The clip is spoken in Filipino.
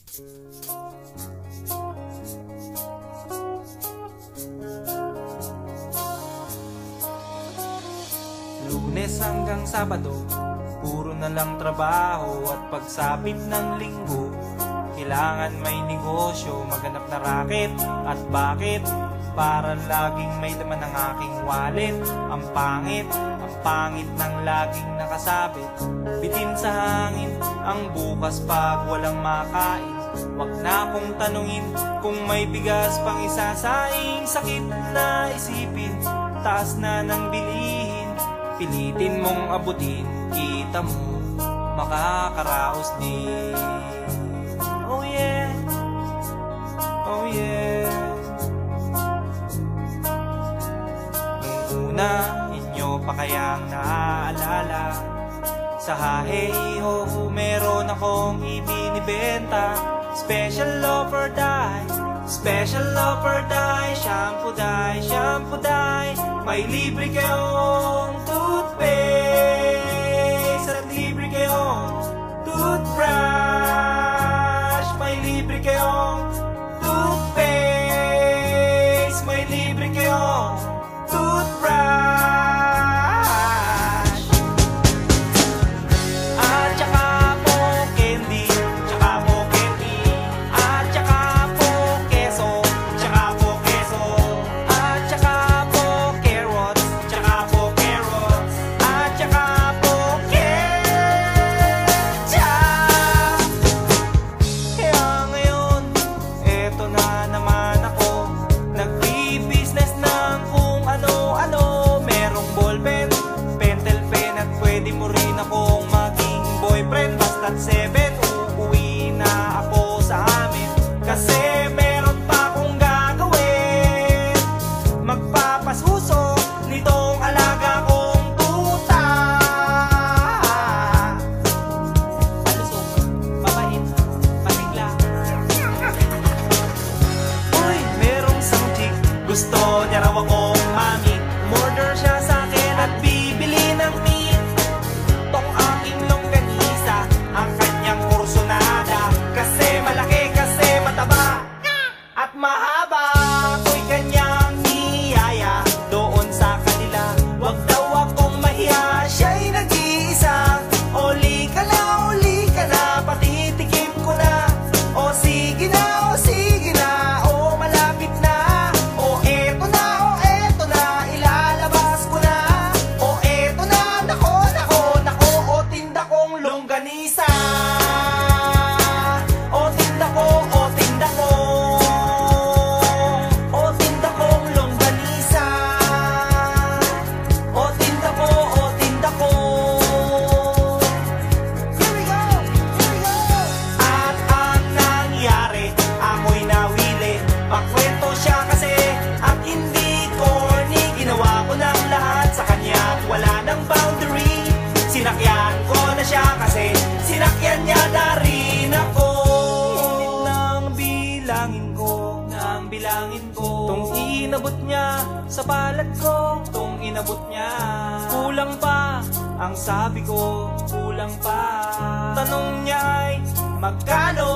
Lunes hanggang Sabado, puro na lang trabaho. At pagsapit ng Linggo, kailangan may negosyo, maghanap na raket. At bakit? Para laging may laman ng aking wallet. Ang pangit ng laging nakasabit. Bitin sa hangin ang bukas pag walang makain. Wag na akong tanungin kung may bigas pang isasaing. Sakit na isipin, taas na ng bilihin. Pilitin mong abutin, kita mo makakaraos din. Oh yeah, oh yeah. Nung una, inyo pa kayang naaalala, sa Haheho meron akong ibinibenta. Special offer die, special offer die. Shampoo die, shampoo die. May libre kayong toothpaste at libre kayong toothbrush. May libre kayong toothpaste, may libre kayong toothbrush. At saka po candy, tsaka po candy. At saka po keso, tsaka po keso. At saka po carrots, tsaka po carrots. At saka po ketchup. Kaya ngayon, eto na naman ako, nagbi-business ng kung ano-ano. Merong ballpen, pentel pen, at pwede mo rin akong maging boyfriend. Basta't 7, uuwi na ako sa amin, kasi meron pa akong gagawin. Magpapasuso nitong alaga kong tuta. Palusok, mabait, patigla. Uy, merong isang chick, gusto niya raw akong mami. Murder siya sa akin at bibili ng meat. Tong aking longganisa, ang kanyang kursonada. Kasi malaki, kasi mataba at mahaba. Ako'y kanyang niyaya doon sa kanila. Wag daw akong mahiya, siya'y nag-iisa. Uli ka na, patitikim ko na. O sige na, o sige na, o malapit na. O eto na, ilalabas ko na. O eto na, nako, o tinda kong longganisa. O tinda ko, o tinda ko. O tinda kong longganisa. O tinda ko, o tinda ko. Here we go, here we go. At ang nangyari, ako'y nawili. Pakwento siya kasi at hindi corny. Ginawa ko ng lahat sa kanya at wala ng boundary. Sinakyan ko na siya kasi sinakyan niya na rin ako. Nang bilangin ko, tong inabot niya sa palad ko, tong inabot niya. Kulang pa, ang sabi ko, kulang pa. Tanong niya ay magkano?